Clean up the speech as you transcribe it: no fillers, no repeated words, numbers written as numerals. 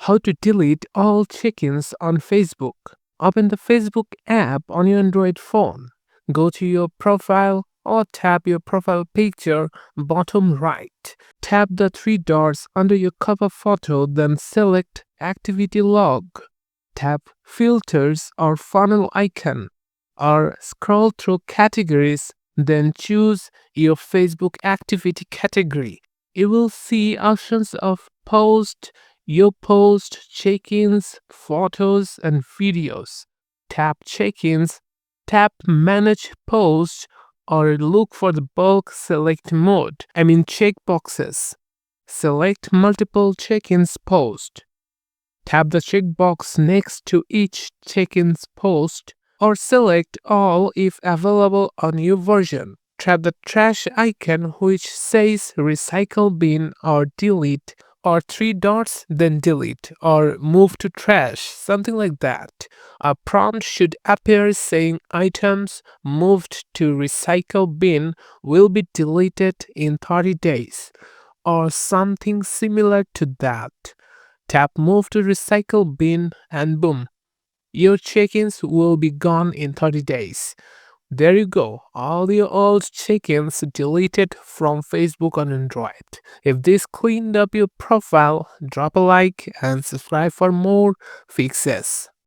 How to delete all check-ins on Facebook. Open the Facebook app on your Android phone. Go to your profile or tap your profile picture bottom right. Tap the three dots under your cover photo, then select Activity Log. Tap Filters or funnel icon or scroll through categories, then choose your Facebook activity category. You will see options of post, your post, check-ins, photos, and videos. Tap check-ins, tap manage posts, or look for the bulk select mode. Check boxes. Select multiple check-ins post. Tap the checkbox next to each check-ins post or select all if available on your version. Tap the trash icon which says recycle bin or delete, or three dots then delete or move to trash, something like that. A prompt should appear saying items moved to recycle bin will be deleted in 30 days or something similar to that. Tap move to recycle bin and boom, your check-ins will be gone in 30 days. There you go, all your old check-ins deleted from Facebook on Android. If this cleaned up your profile, drop a like and subscribe for more fixes.